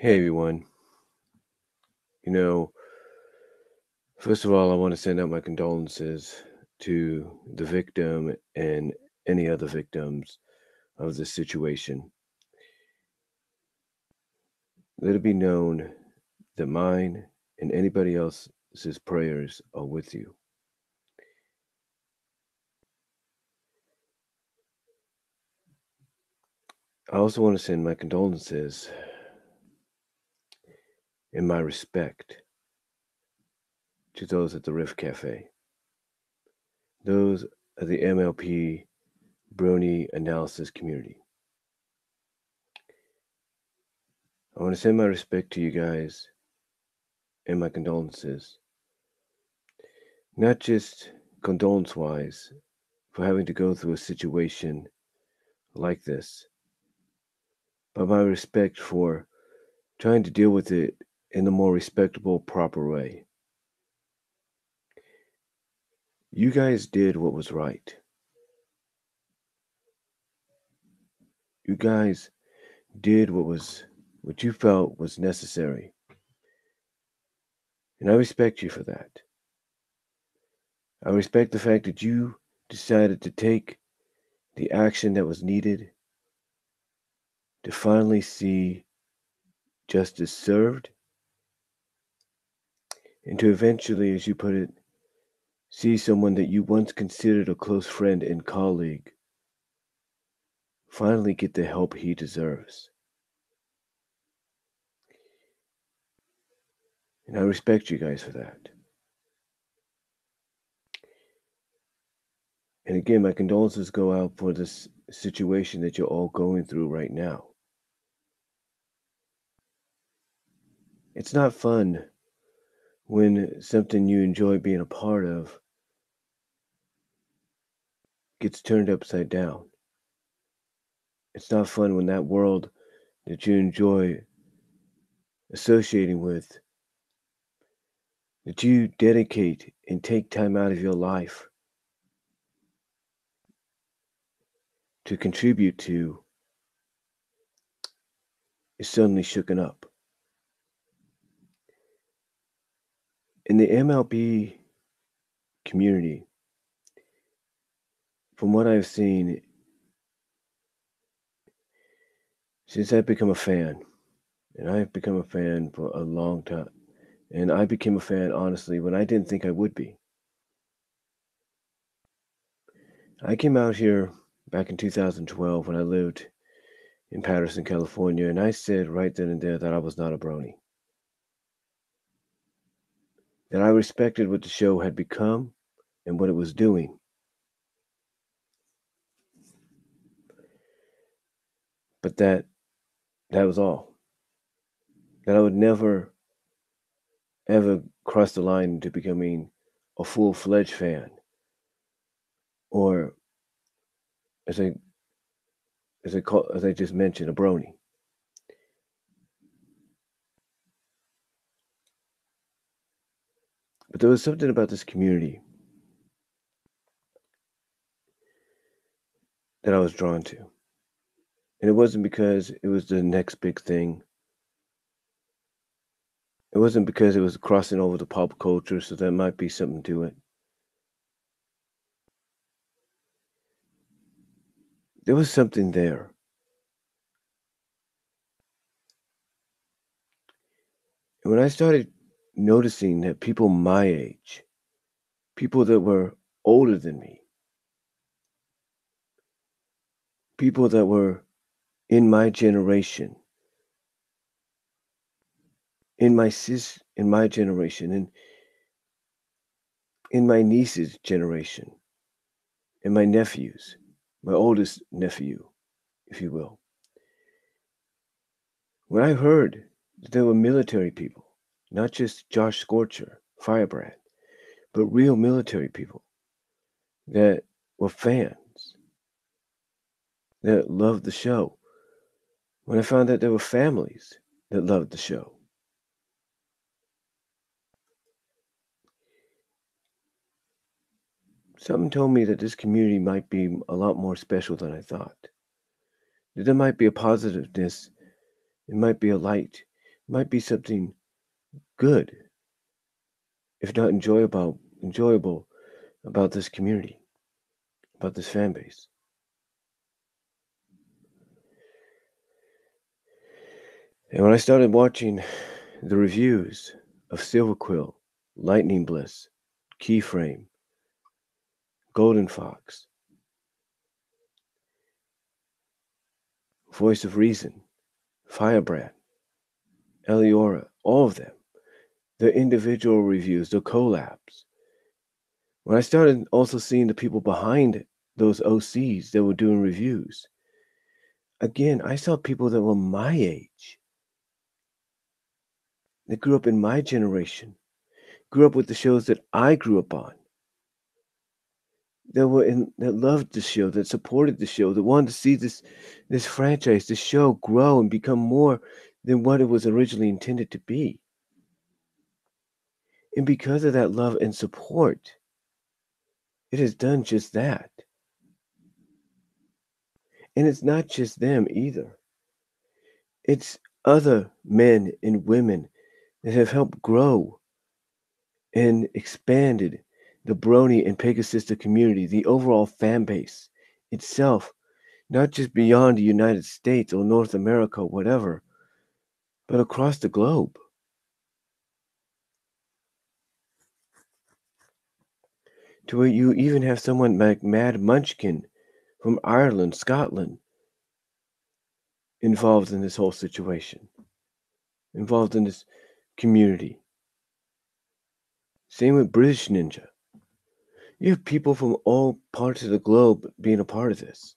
Hey everyone. You know, first of all, I want to send out my condolences to the victim and any other victims of this situation. Let it be known that mine and anybody else's prayers are with you. I also want to send my condolences and my respect to those at the Riff Cafe. Those are the MLP Brony analysis community. I want to send my respect to you guys and my condolences. Not just condolence wise for having to go through a situation like this, but my respect for trying to deal with it in a more respectable, proper way. You guys did what was right. You guys did what you felt was necessary. And I respect you for that. I respect the fact that you decided to take the action that was needed to finally see justice served and to eventually, as you put it, see someone that you once considered a close friend and colleague finally get the help he deserves. And I respect you guys for that. And again, my condolences go out for this situation that you're all going through right now. It's not fun when something you enjoy being a part of gets turned upside down. It's not fun when that world that you enjoy associating with, that you dedicate and take time out of your life to contribute to, is suddenly shooken up. In the MLB community, from what I've seen, since I've become a fan, and I've become a fan for a long time, and I became a fan, honestly, when I didn't think I would be. I came out here back in 2012 when I lived in Patterson, California, and I said right then and there that I was not a brony. That I respected what the show had become and what it was doing. But that was all. That I would never ever cross the line into becoming a full-fledged fan, or as I just mentioned, a brony. But there was something about this community that I was drawn to. And it wasn't because it was the next big thing. It wasn't because it was crossing over the pop culture, so there might be something to it. There was something there. And when I started noticing that people my age, people that were older than me, people that were in my generation, in my generation, and in my niece's generation, and my nephew's, my oldest nephew, if you will. When I heard that there were military people, not just Josh Scorcher, Firebrand, but real military people that were fans, that loved the show. When I found that there were families that loved the show. Something told me that this community might be a lot more special than I thought. That there might be a positiveness, it might be a light might be something good, if not enjoyable about this community, about this fan base. And when I started watching the reviews of Silver Quill, Lightning Bliss, Keyframe, Golden Fox, Voice of Reason, Firebrand, Eliora, all of them, their individual reviews, their collabs. When I started also seeing the people behind those OCs that were doing reviews, again, I saw people that were my age, that grew up in my generation, grew up with the shows that I grew up on, that loved the show, that supported the show, that wanted to see this franchise, this show grow and become more than what it was originally intended to be. And because of that love and support, it has done just that. And it's not just them either. It's other men and women that have helped grow and expanded the Brony and Pegasista community, the overall fan base itself, not just beyond the United States or North America, whatever, but across the globe. To where you even have someone like Mad Munchkin from Ireland, Scotland, involved in this whole situation, involved in this community. Same with British Ninja. You have people from all parts of the globe being a part of this.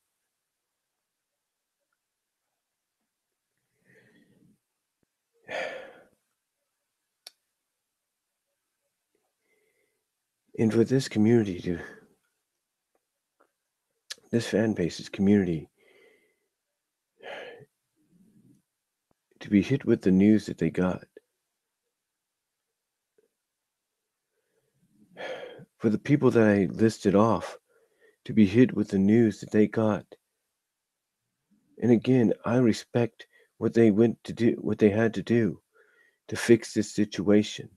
And for this community this fan base, this community, to be hit with the news that they got, for the people that I listed off to be hit with the news that they got. And again, I respect what they went to do, what they had to do to fix this situation,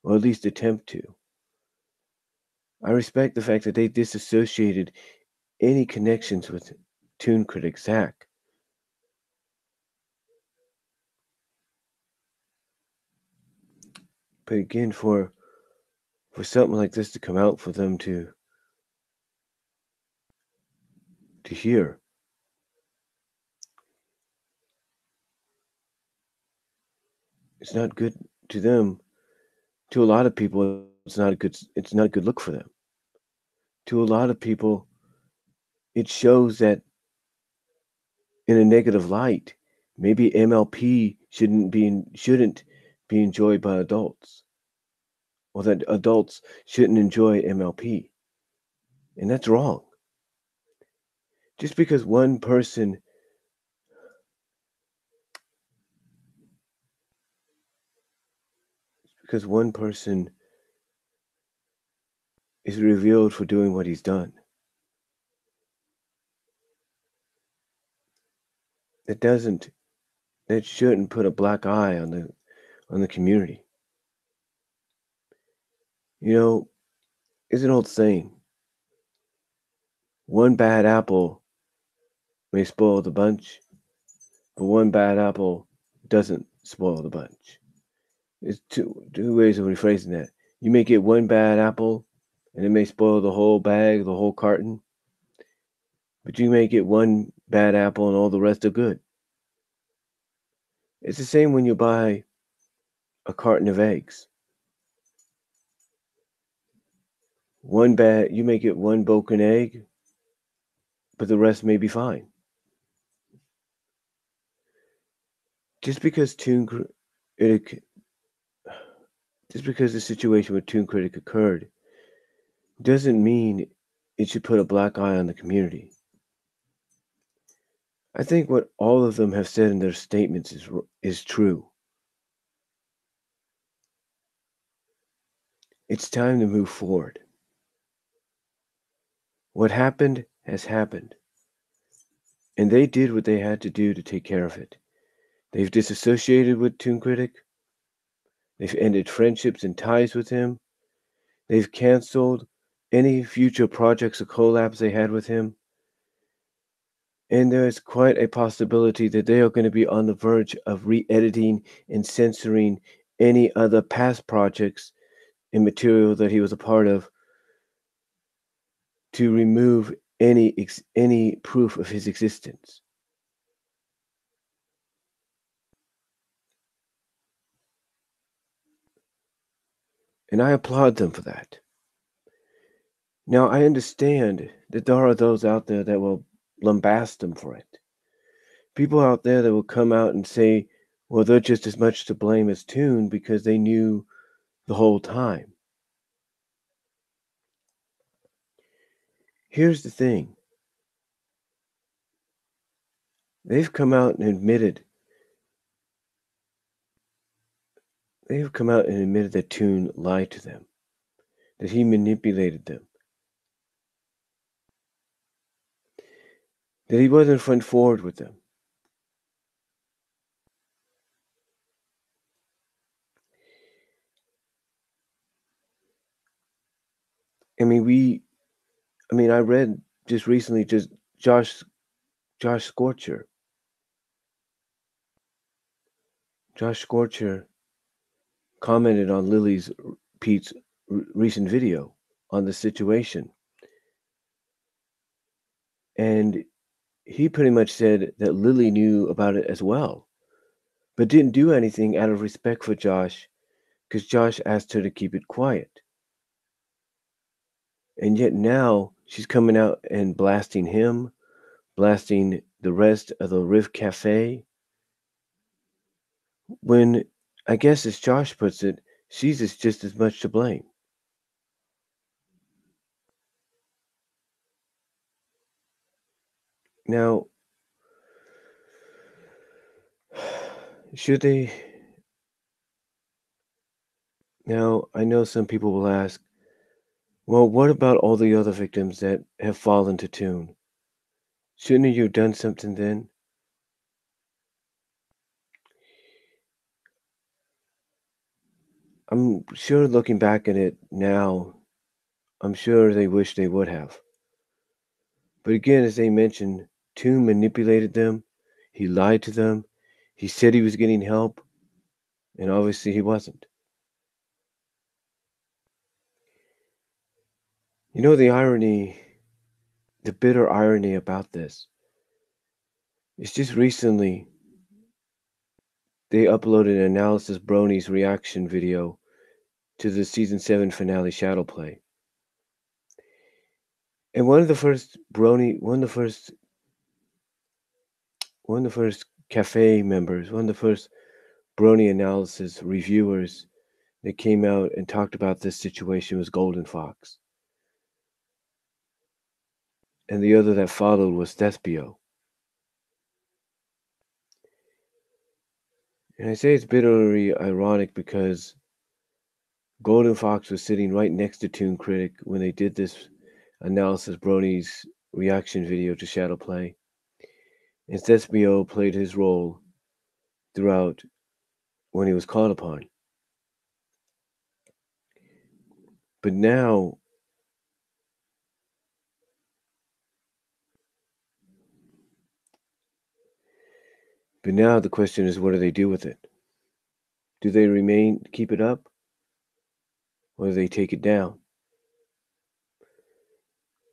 or at least attempt to. I respect the fact that they disassociated any connections with Toon critic Zach. But again, for something like this to come out for them to hear, it's not good to them. To a lot of people, it's not a good look for them. To a lot of people, it shows that in a negative light, maybe MLP shouldn't be enjoyed by adults, or that adults shouldn't enjoy MLP. And that's wrong. Just because one person is revealed for doing what he's done, that shouldn't put a black eye on the community. You know, it's an old saying. One bad apple may spoil the bunch, but one bad apple doesn't spoil the bunch. It's two ways of rephrasing that. You may get one bad apple, and it may spoil the whole bag, the whole carton, but you may get one bad apple and all the rest are good. It's the same when you buy a carton of eggs. You may get one broken egg, but the rest may be fine. Just because the situation with Toon Critic occurred doesn't mean it should put a black eye on the community. I think what all of them have said in their statements is true. It's time to move forward. What happened has happened, and they did what they had to do to take care of it. They've disassociated with ToonKritic. They've ended friendships and ties with him. They've canceled any future projects or collabs they had with him. And there is quite a possibility that they are going to be on the verge of re-editing and censoring any other past projects and material that he was a part of to remove any proof of his existence. And I applaud them for that. Now, I understand that there are those out there that will lambast them for it. People out there that will come out and say, well, they're just as much to blame as Toon because they knew the whole time. Here's the thing. They've come out and admitted that Toon lied to them, that he manipulated them, that he wasn't front forward with them. I read just recently, Josh Scorcher. Josh Scorcher commented on Pete's recent video on the situation. And he pretty much said that Lily knew about it as well, but didn't do anything out of respect for Josh because Josh asked her to keep it quiet. And yet now she's coming out and blasting him, blasting the rest of the Riff Cafe, when I guess, as Josh puts it, she's just as much to blame. Now, should they? Now, I know some people will ask, well, what about all the other victims that have fallen to Toon? Shouldn't you have done something then? I'm sure looking back at it now, I'm sure they wish they would have. But again, as they mentioned, Toon manipulated them. He lied to them. He said he was getting help, and obviously he wasn't. You know, the bitter irony about this is just recently they uploaded an Analysis Brony's reaction video to the season 7 finale Shadow Play. And one of the first cafe members, one of the first Brony analysis reviewers that came out and talked about this situation was Golden Fox. And the other that followed was Thespio. And I say it's bitterly ironic because Golden Fox was sitting right next to Toon Critic when they did this Analysis Brony's reaction video to Shadow Play. And Thespio played his role throughout when he was called upon. But now the question is, what do they do with it? Do they keep it up? Or do they take it down?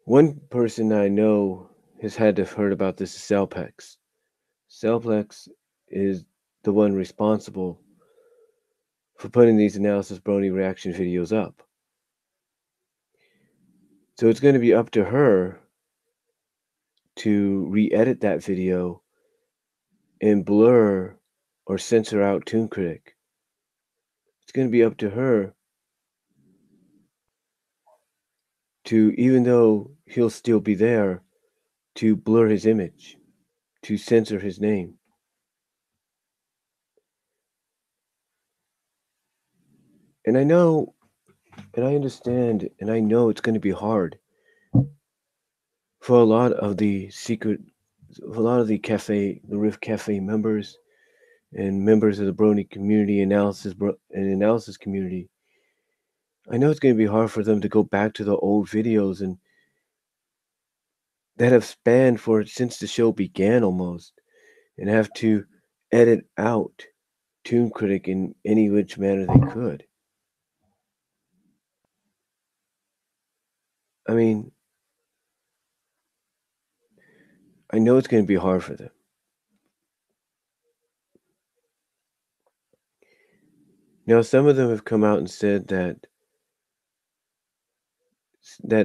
One person I know has had to have heard about this is Cellpex. Cellpex is the one responsible for putting these Analysis Brony reaction videos up. So it's going to be up to her to re-edit that video and blur or censor out Toon Critic. It's going to be up to her to, even though he'll still be there, to blur his image, to censor his name. And I know, and I understand, and I know it's going to be hard for a lot of the Riff Cafe members and members of the Brony community analysis community, I know it's going to be hard for them to go back to the old videos and that have spanned for since the show began almost, and have to edit out Toon Critic in any which manner they could. I mean, I know it's going to be hard for them. Now, some of them have come out and said that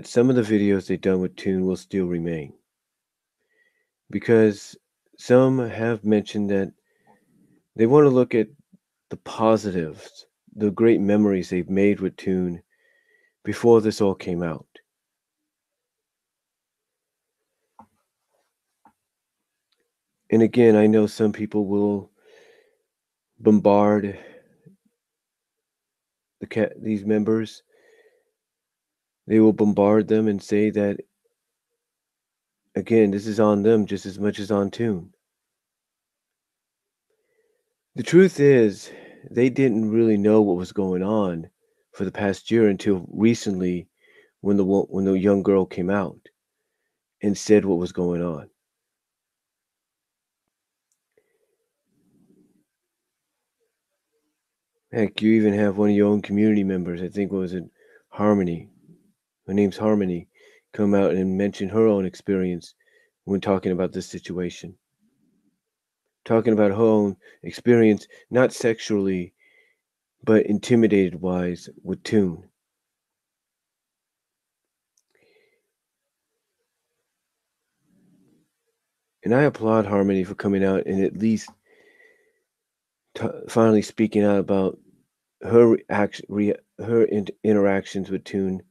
some of the videos they've done with Toon will still remain, because some have mentioned that they want to look at the positives, the great memories they've made with Toon before this all came out. And again, I know some people will bombard these members. They will bombard them and say that, again, this is on them just as much as on Toon. The truth is, they didn't really know what was going on for the past year until recently, when the young girl came out and said what was going on. Heck, you even have one of your own community members, I think, what was it, Harmony? Her name's Harmony, come out and mention her own experience when talking about this situation. Talking about her own experience, not sexually, but intimidated wise with Toon. And I applaud Harmony for coming out and at least finally speaking out about her interactions with Toon.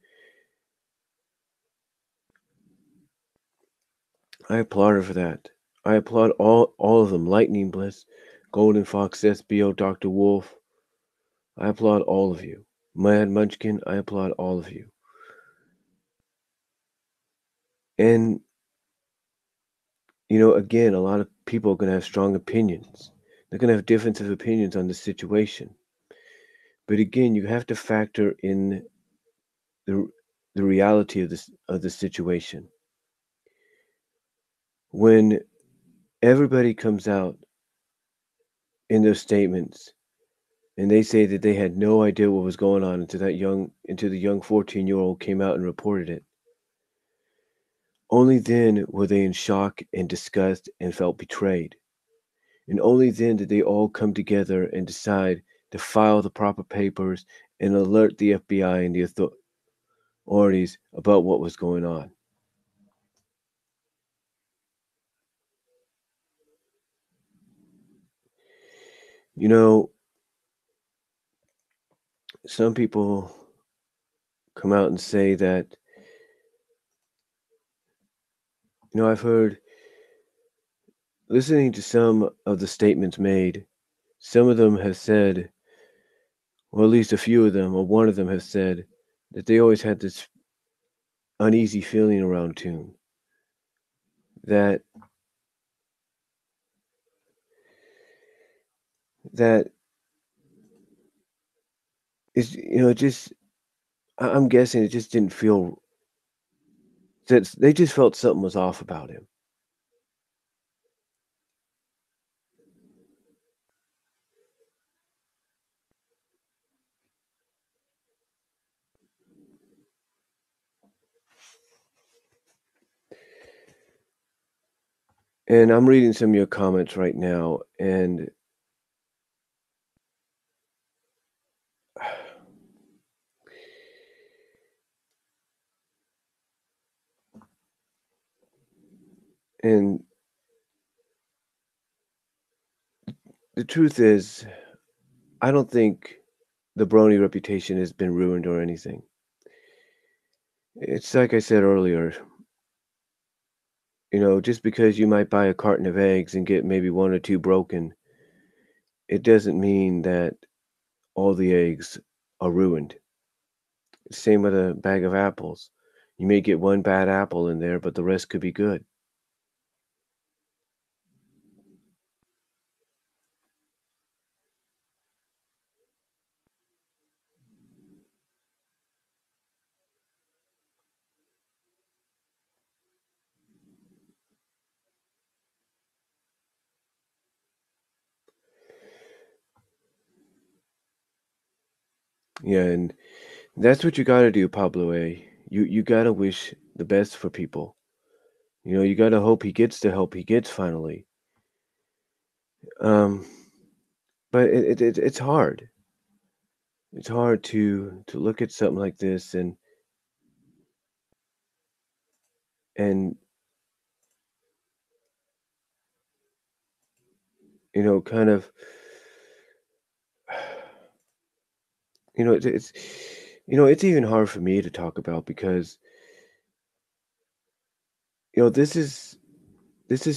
I applaud her for that. I applaud all of them. Lightning Bliss, Golden Fox, SBO, Dr. Wolf. I applaud all of you. Mad Munchkin, I applaud all of you. And, again, a lot of people are going to have strong opinions. They're going to have differences of opinions on the situation. But again, you have to factor in the reality of the situation. When everybody comes out in those statements and they say that they had no idea what was going on until the young 14-year-old came out and reported it. Only then were they in shock and disgust and felt betrayed. And only then did they all come together and decide to file the proper papers and alert the FBI and the authorities about what was going on. Some people come out and say that, I've heard, listening to some of the statements made, some of them have said, or at least a few of them, or one of them have said, that they always had this uneasy feeling around Toon. That is, just, I'm guessing it just didn't feel, that they just felt something was off about him. And I'm reading some of your comments right now, and and the truth is, I don't think the Brony reputation has been ruined or anything. It's like I said earlier, just because you might buy a carton of eggs and get maybe one or two broken, it doesn't mean that all the eggs are ruined. Same with a bag of apples. You may get one bad apple in there, but the rest could be good. Yeah, and that's what you gotta do, Pablo A. You gotta wish the best for people. You gotta hope he gets the help he gets finally. Um, but it's hard. It's hard to look at something like this and kind of it's even hard for me to talk about because this is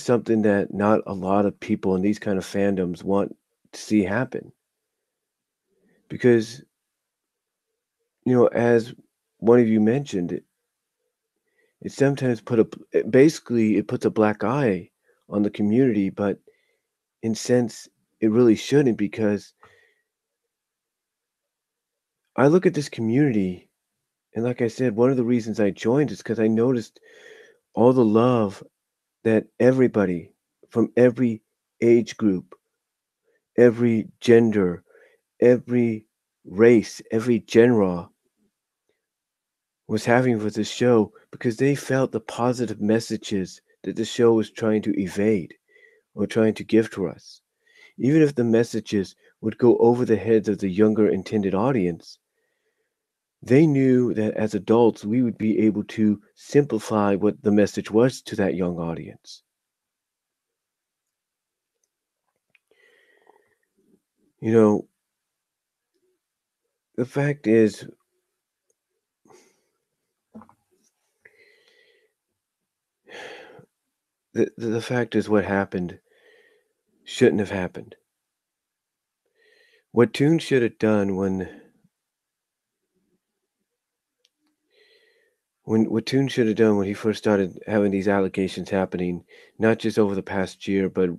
something that not a lot of people in these kind of fandoms want to see happen because as one of you mentioned, it sometimes basically it puts a black eye on the community, but in sense it really shouldn't because I look at this community and like I said, one of the reasons I joined is because I noticed all the love that everybody from every age group, every gender, every race, every genre was having for this show because they felt the positive messages that the show was trying to evade or trying to give to us. Even if the messages would go over the heads of the younger intended audience, they knew that as adults we would be able to simplify what the message was to that young audience. You know, the fact is, the fact is, what happened shouldn't have happened. What Toon should have done when what Toon should have done when he first started having these allegations happening, not just over the past year, but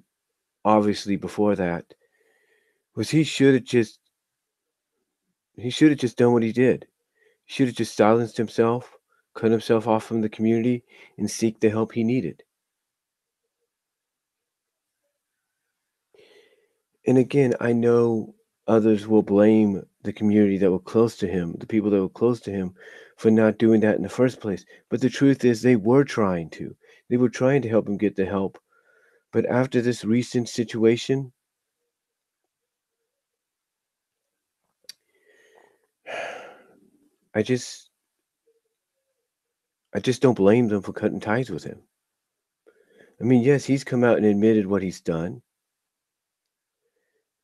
obviously before that, was he should have just done what he did. He should have just silenced himself, cut himself off from the community, and seek the help he needed. And again, I know others will blame the community that were close to him, the people that were close to him, for not doing that in the first place. But the truth is, they were trying to. They were trying to help him get the help. But after this recent situation, I just, I just don't blame them for cutting ties with him. I mean, yes, he's come out and admitted what he's done.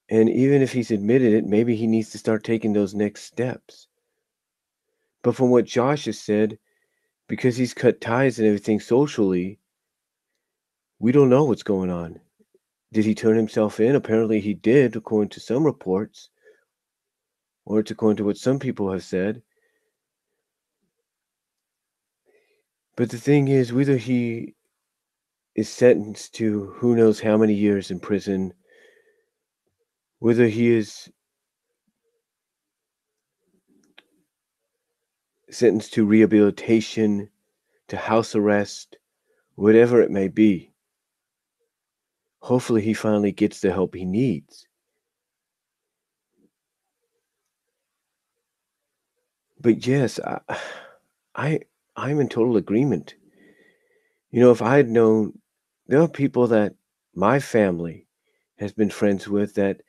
And even if he's admitted it, maybe he needs to start taking those next steps. But from what Josh has said, because he's cut ties and everything socially, we don't know what's going on. Did he turn himself in? Apparently he did, according to some reports, or it's according to what some people have said. But the thing is, whether he is sentenced to who knows how many years in prison, whether he is sentenced to rehabilitation, to house arrest, whatever it may be, hopefully he finally gets the help he needs. But yes, I I'm in total agreement. If I had known, there are people that my family has been friends with that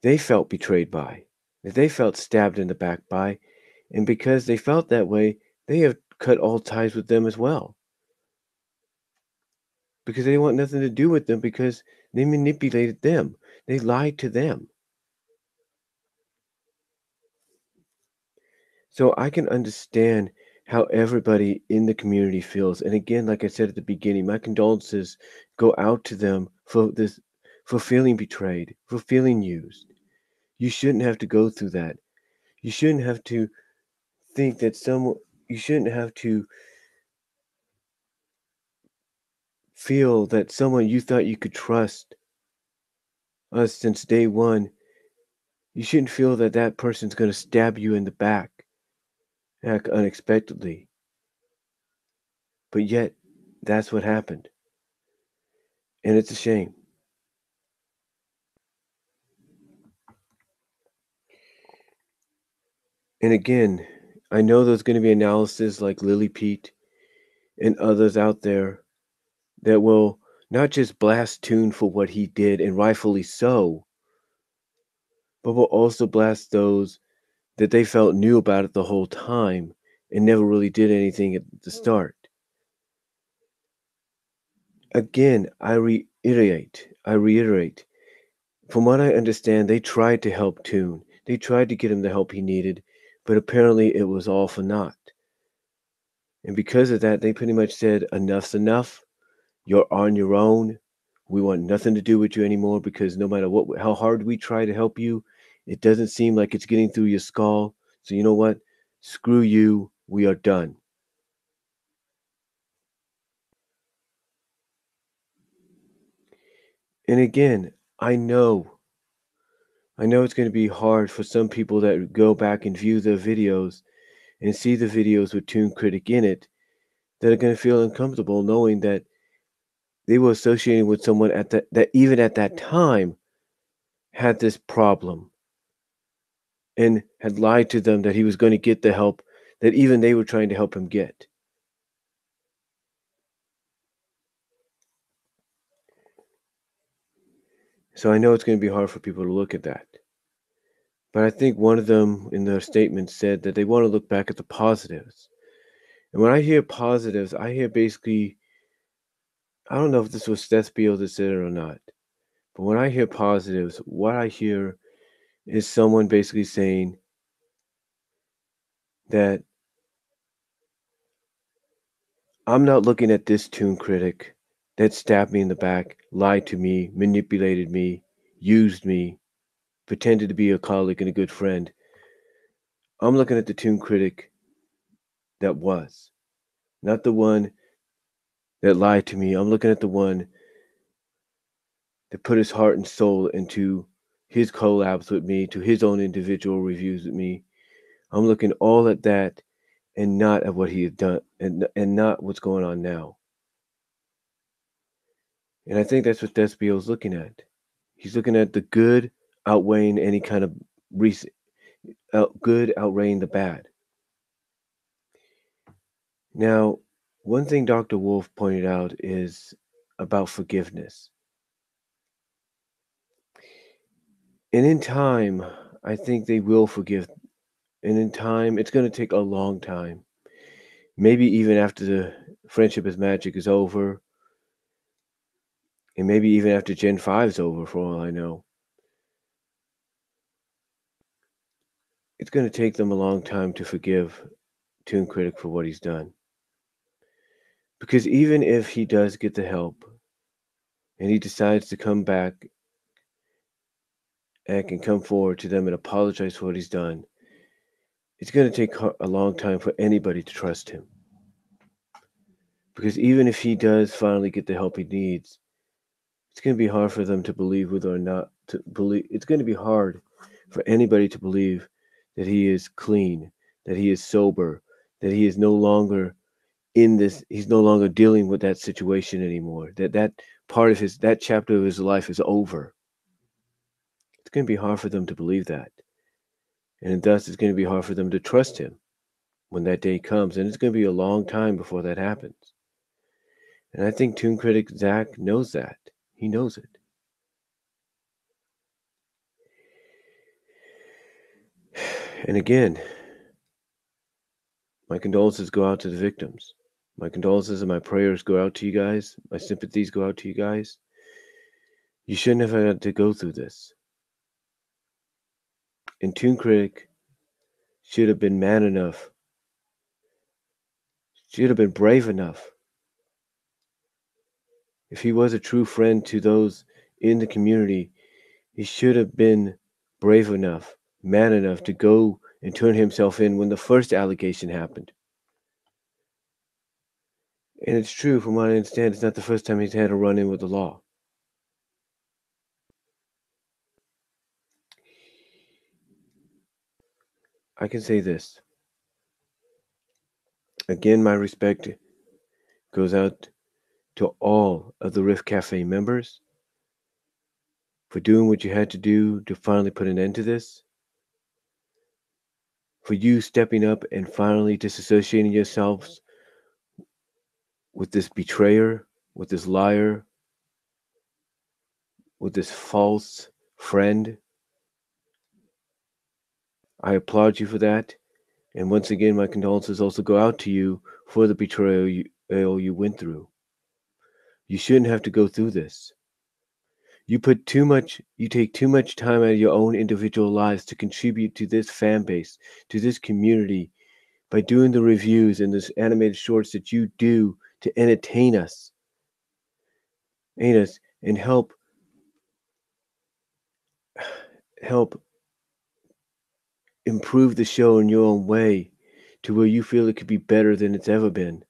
they felt betrayed by, that they felt stabbed in the back by, and because they felt that way, they have cut all ties with them as well. Because they want nothing to do with them because they manipulated them. They lied to them. So I can understand how everybody in the community feels. And again, like I said at the beginning, my condolences go out to them for feeling betrayed, for feeling used. You shouldn't have to go through that. You shouldn't have to think that someone you shouldn't have to feel that someone you thought you could trust us since day one, you shouldn't feel that that person's going to stab you in the back unexpectedly. But yet, that's what happened. And it's a shame. And again, I know there's going to be analysis like Lily Pete and others out there that will not just blast Toon for what he did, and rightfully so, but will also blast those that they felt knew about it the whole time and never really did anything at the start. Again, I reiterate, from what I understand, they tried to help Toon. They tried to get him the help he needed, but apparently it was all for naught. And because of that, they pretty much said, enough's enough. You're on your own. We want nothing to do with you anymore, because no matter how hard we try to help you, it doesn't seem like it's getting through your skull. So you know what? Screw you. We are done. And again, I know it's going to be hard for some people that go back and view the videos and see the videos with Toon Critic in it, that are going to feel uncomfortable knowing that they were associating with someone that even at that time had this problem and had lied to them that he was going to get the help that even they were trying to help him get. So I know it's going to be hard for people to look at that. But I think one of them in their statement said that they want to look back at the positives. And when I hear positives, I hear basically, I don't know if this was Thespios that said it or not, but when I hear positives, what I hear is someone basically saying that I'm not looking at this Toon critic that stabbed me in the back, lied to me, manipulated me, used me, pretended to be a colleague and a good friend. I'm looking at the Toon critic that was, not the one that lied to me. I'm looking at the one that put his heart and soul into his collabs with me, to his own individual reviews with me. I'm looking all at that and not at what he had done, and not what's going on now. And I think that's what Despio's looking at. He's looking at the good outweighing any kind of recent good outweighing the bad. Now, one thing Dr. Wolf pointed out is about forgiveness. And in time, I think they will forgive. And in time, it's going to take a long time. Maybe even after the Friendship is Magic is over, and maybe even after Gen 5 is over, for all I know. It's going to take them a long time to forgive Toon Critic for what he's done. Because even if he does get the help and he decides to come back and can come forward to them and apologize for what he's done, it's going to take a long time for anybody to trust him. Because even if he does finally get the help he needs, it's going to be hard for them to believe whether or not to believe. It's going to be hard for anybody to believe that he is clean, that he is sober, that he is no longer in this. He's no longer dealing with that situation anymore. That part of that chapter of his life is over. It's going to be hard for them to believe that. And thus, it's going to be hard for them to trust him when that day comes. And it's going to be a long time before that happens. And I think Toon Critic Zach knows that. He knows it. And again, my condolences go out to the victims. My condolences and my prayers go out to you guys. My sympathies go out to you guys. You shouldn't have had to go through this. And Toon Critic should have been man enough, should have been brave enough. If he was a true friend to those in the community, he should have been brave enough, man enough to go and turn himself in when the first allegation happened. And it's true, from what I understand, it's not the first time he's had a run in with the law. I can say this. Again, my respect goes out to all of the Rift Cafe members for doing what you had to do to finally put an end to this. for you stepping up and finally disassociating yourselves with this betrayer, with this liar, with this false friend. I applaud you for that. And once again, my condolences also go out to you for the betrayal you went through. You shouldn't have to go through this. You take too much time out of your own individual lives to contribute to this fan base, to this community, by doing the reviews and this animated shorts that you do to entertain us, and help improve the show in your own way to where you feel it could be better than it's ever been.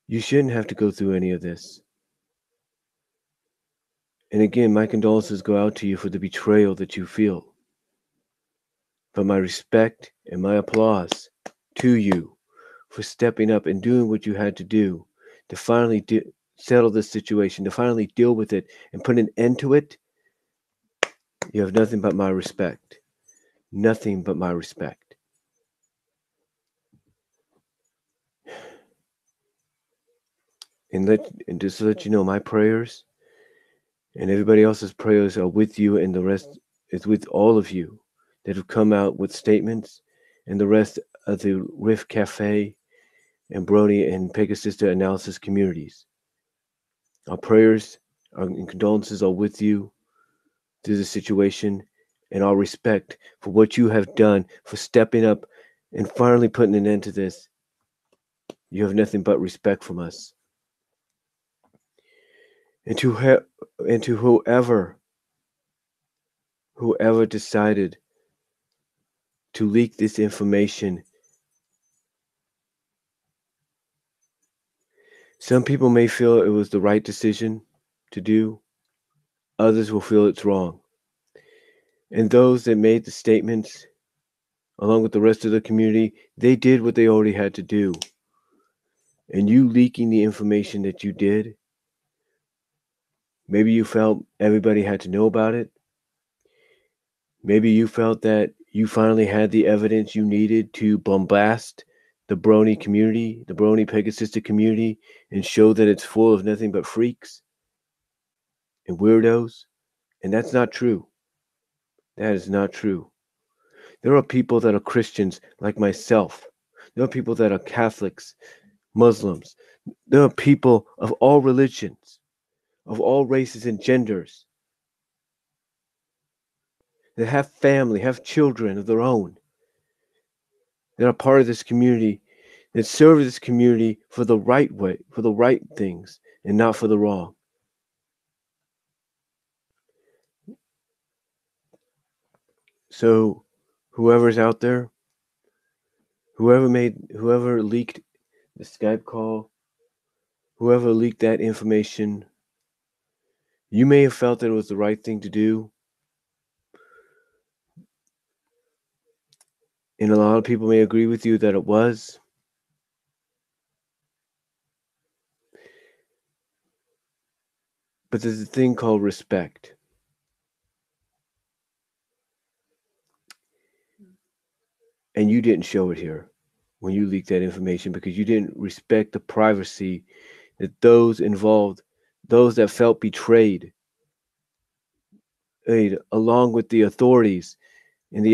You shouldn't have to go through any of this. And again, my condolences go out to you for the betrayal that you feel. But my respect and my applause to you for stepping up and doing what you had to do to finally settle this situation, to finally deal with it and put an end to it. You have nothing but my respect. Nothing but my respect. And just to let you know, my prayers and everybody else's prayers are with you, and the rest is with all of you that have come out with statements, and the rest of the Riff Cafe and Brony and Pegasus analysis communities. Our prayers and condolences are with you through the situation, and our respect for what you have done, for stepping up and finally putting an end to this. You have nothing but respect from us. And to whoever decided to leak this information, some people may feel it was the right decision to do. Others will feel it's wrong. And those that made the statements, along with the rest of the community, they did what they already had to do. And you leaking the information that you did, maybe you felt everybody had to know about it. Maybe you felt that you finally had the evidence you needed to bombast the Brony community, the Brony Pegasus community, and show that it's full of nothing but freaks and weirdos. And that's not true. That is not true. There are people that are Christians like myself. There are people that are Catholics, Muslims. There are people of all religions, of all races and genders, that have family, have children of their own, that are part of this community, that serve this community for the right way, for the right things, and not for the wrong. So, whoever's out there, whoever leaked the Skype call, whoever leaked that information, you may have felt that it was the right thing to do. And a lot of people may agree with you that it was. But there's a thing called respect. And you didn't show it here when you leaked that information, because you didn't respect the privacy that those involved, those that felt betrayed, along with the authorities and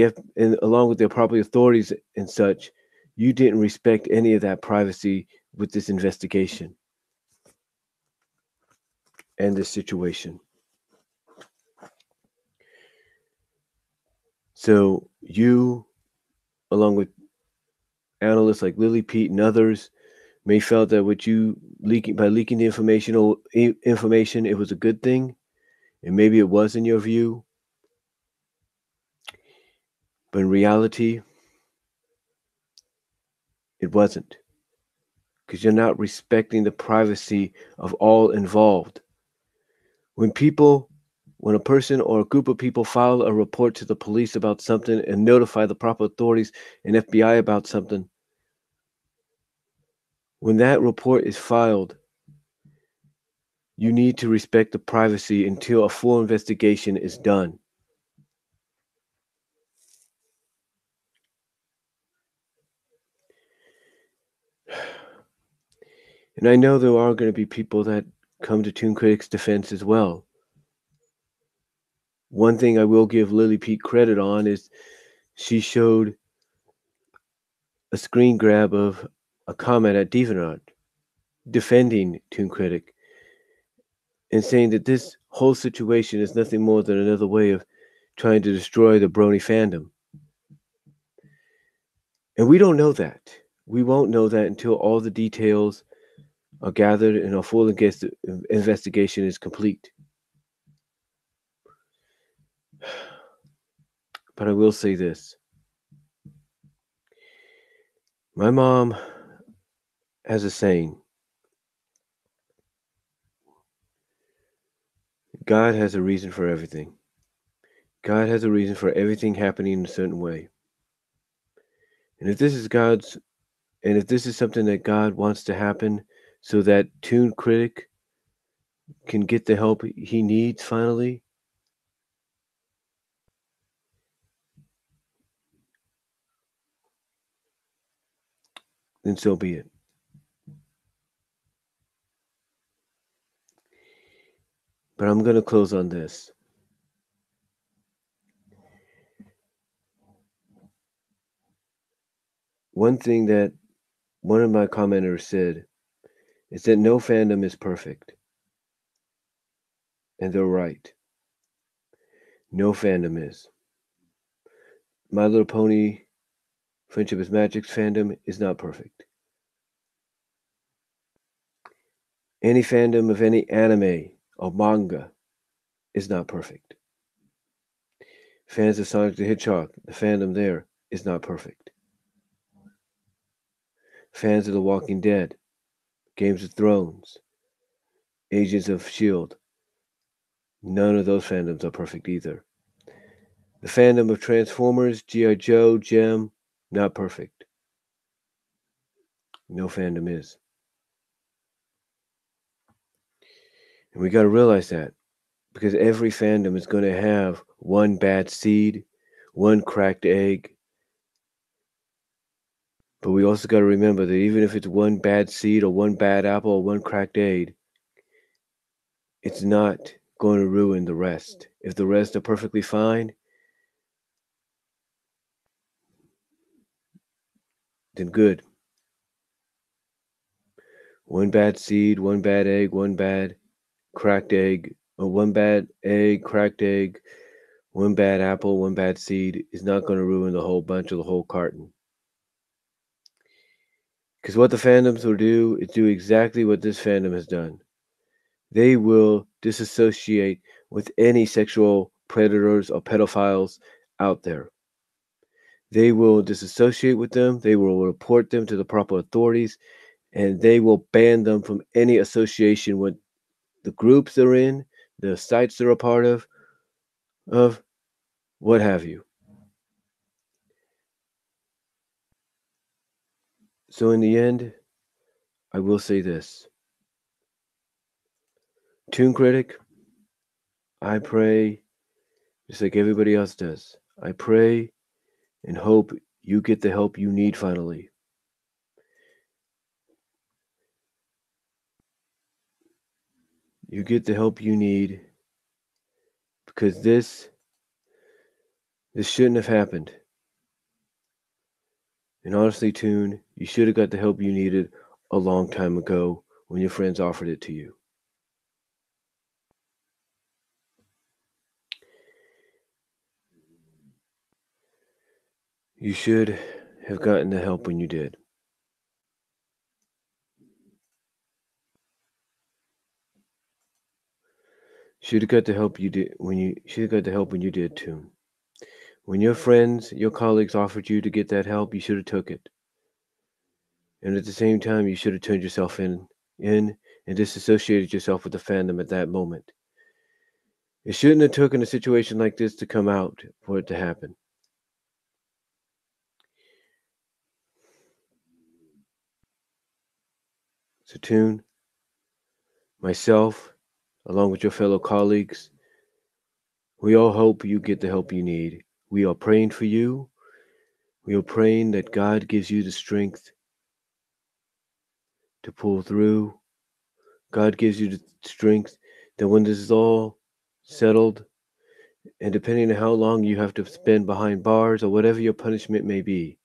along with the appropriate authorities and such, you didn't respect any of that privacy with this investigation and this situation. So you, along with analysts like Lily Pete and others, may felt that by leaking the information, it was a good thing, and maybe it was in your view. But in reality, it wasn't, because you're not respecting the privacy of all involved. When a person or a group of people file a report to the police about something and notify the proper authorities and FBI about something, when that report is filed, you need to respect the privacy until a full investigation is done. And I know there are going to be people that come to Toon Critic's defense as well. One thing I will give Lily Pete credit on is she showed a screen grab of a comment at DeviantArt defending Toon Critic and saying that this whole situation is nothing more than another way of trying to destroy the Brony fandom. And we don't know that. We won't know that until all the details are gathered and a full investigation is complete. But I will say this. My mom has a saying. God has a reason for everything. God has a reason for everything happening in a certain way. And if this is something that God wants to happen so that Toon Critic can get the help he needs finally, then so be it. But I'm going to close on this. One thing that one of my commenters said is that no fandom is perfect. And they're right. No fandom is. My Little Pony Friendship is Magic's fandom is not perfect. Any fandom of any anime or manga is not perfect. Fans of Sonic the Hedgehog, the fandom there is not perfect. Fans of The Walking Dead, Games of Thrones, Agents of S.H.I.E.L.D., none of those fandoms are perfect either. The fandom of Transformers, G.I. Joe, Gem, not perfect. No fandom is. And we got to realize that because every fandom is going to have one bad seed, one cracked egg. But we also got to remember that even if it's one bad seed or one bad apple or one cracked egg, it's not going to ruin the rest. If the rest are perfectly fine, then good. One bad seed, one bad egg, one bad cracked egg, or one bad egg, cracked egg, one bad apple, one bad seed is not going to ruin the whole bunch or the whole carton. Because what the fandoms will do is do exactly what this fandom has done. They will disassociate with any sexual predators or pedophiles out there. They will disassociate with them, they will report them to the proper authorities, and they will ban them from any association with the groups they're in, the sites they're a part of what have you. So in the end, I will say this. Toon Critic, I pray, just like everybody else does, I pray and hope you get the help you need finally. You get the help you need because this shouldn't have happened. And honestly, Toon, you should have got the help you needed a long time ago when your friends offered it to you. You should have gotten the help when you did. Should have got the help you did when you should have got the help when you did, Toon. When your friends, your colleagues offered you to get that help, you should have took it. And at the same time, you should have turned yourself in and disassociated yourself with the fandom at that moment. It shouldn't have taken a situation like this to come out for it to happen. So, Toon, myself, along with your fellow colleagues, we all hope you get the help you need. We are praying for you. We are praying that God gives you the strength to pull through. God gives you the strength that when this is all settled, and depending on how long you have to spend behind bars or whatever your punishment may be,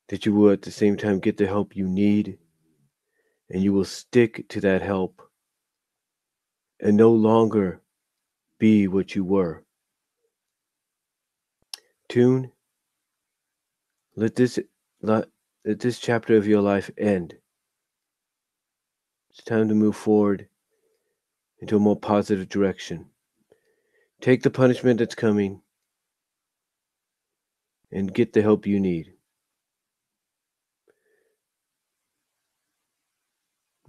that you will at the same time get the help you need, and you will stick to that help and no longer be what you were. Toon, let this chapter of your life end. It's time to move forward into a more positive direction. Take the punishment that's coming and get the help you need.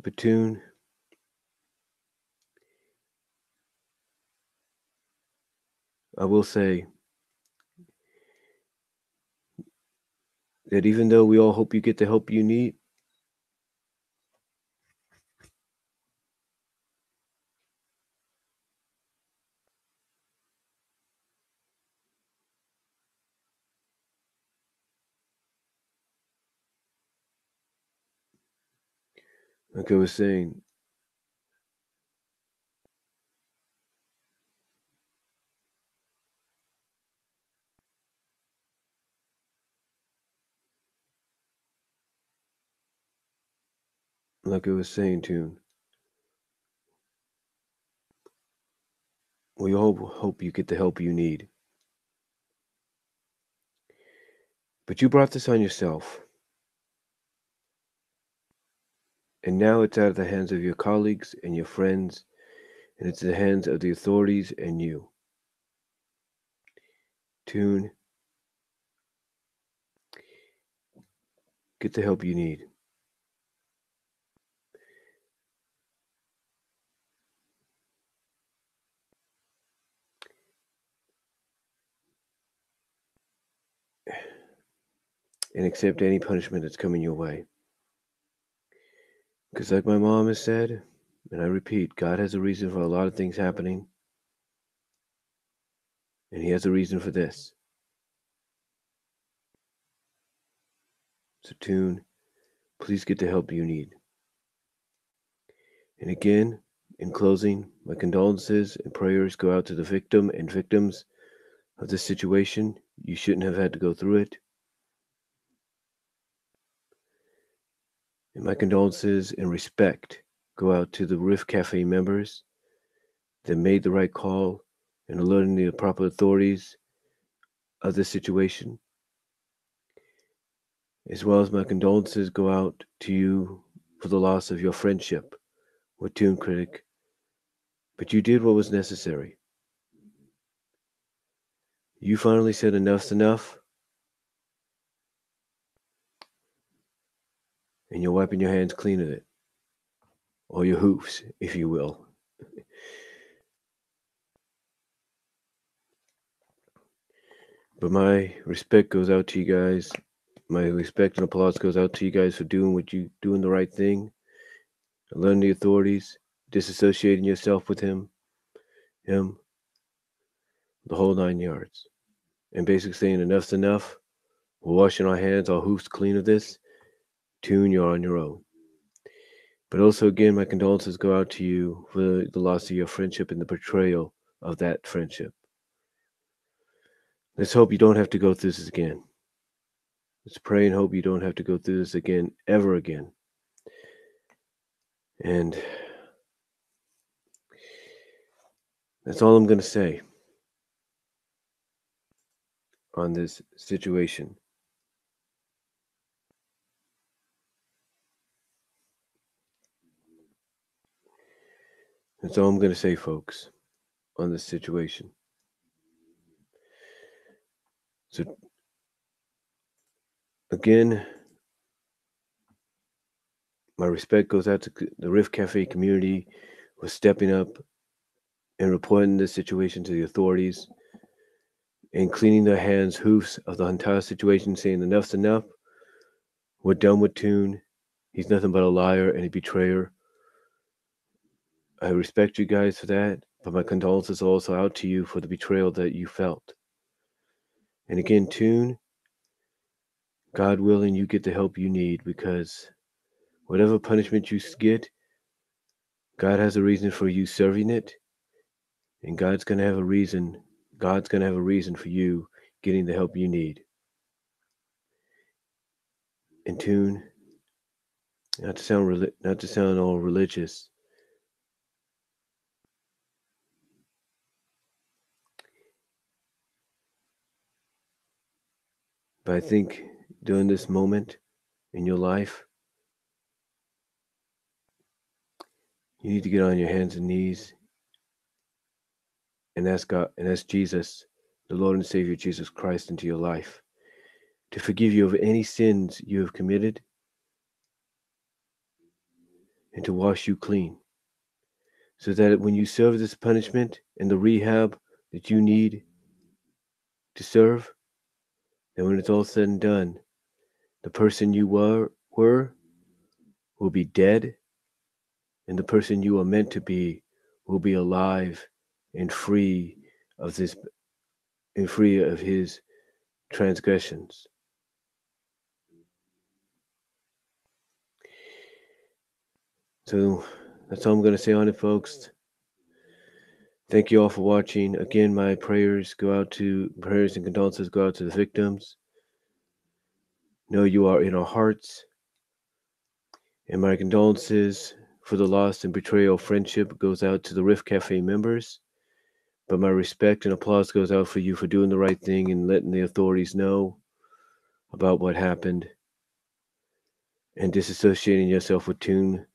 But Toon, I will say that even though we all hope you get the help you need, like I was saying, Toon, we all hope you get the help you need. But you brought this on yourself. And now it's out of the hands of your colleagues and your friends, and it's in the hands of the authorities and you. Toon, get the help you need. And accept any punishment that's coming your way. Because like my mom has said, and I repeat, God has a reason for a lot of things happening. And he has a reason for this. So Toon, please get the help you need. And again, in closing, my condolences and prayers go out to the victim and victims of this situation. You shouldn't have had to go through it. And my condolences and respect go out to the Rift Cafe members that made the right call and alerting the proper authorities of this situation. As well as my condolences go out to you for the loss of your friendship with Toon Critic. But you did what was necessary. You finally said enough's enough, and you're wiping your hands clean of it. Or your hoofs, if you will. But my respect goes out to you guys. My respect and applause goes out to you guys for doing the right thing, alerting the authorities, disassociating yourself with him, the whole 9 yards. And basically saying enough's enough. We're washing our hands, our hoofs clean of this. Toon, you're on your own. But also, again, my condolences go out to you for the loss of your friendship and the betrayal of that friendship. Let's hope you don't have to go through this again. Let's pray and hope you don't have to go through this again, ever again. And that's all I'm going to say on this situation. That's all I'm going to say, folks, on this situation. So, again, my respect goes out to the Rift Cafe community for stepping up and reporting this situation to the authorities and cleaning their hands, hoofs of the entire situation, saying enough's enough. We're done with Toon. He's nothing but a liar and a betrayer. I respect you guys for that, but my condolences are also out to you for the betrayal that you felt. And again, Toon, God willing, you get the help you need, because whatever punishment you get, God has a reason for you serving it, and God's going to have a reason. God's going to have a reason for you getting the help you need. And Toon, not to sound all religious, but I think during this moment in your life, you need to get on your hands and knees and ask God and ask Jesus, the Lord and Savior Jesus Christ, into your life to forgive you of any sins you have committed and to wash you clean, so that when you serve this punishment and the rehab that you need to serve, then when it's all said and done, the person you were will be dead, and the person you are meant to be will be alive and free of this and free of his transgressions. So that's all I'm going to say on it, folks. Thank you all for watching. Again, my prayers and condolences go out to the victims. Know you are in our hearts. And my condolences for the loss and betrayal of friendship goes out to the Rift Cafe members. But my respect and applause goes out for you for doing the right thing and letting the authorities know about what happened and disassociating yourself with Toon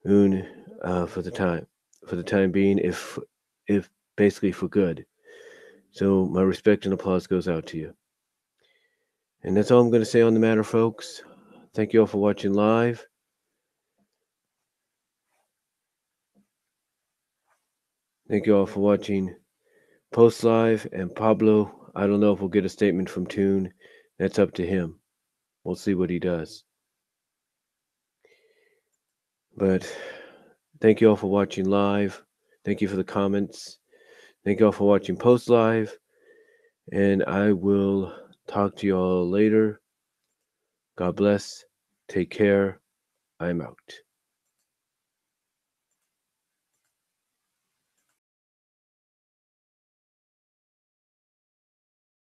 for the time being, if basically for good. So my respect and applause goes out to you. And that's all I'm going to say on the matter, folks. Thank you all for watching live. Thank you all for watching post live. And Pablo, I don't know if we'll get a statement from Toon. That's up to him. We'll see what he does. But thank you all for watching live. Thank you for the comments. Thank you all for watching post live. And I will talk to you all later. God bless. Take care. I'm out.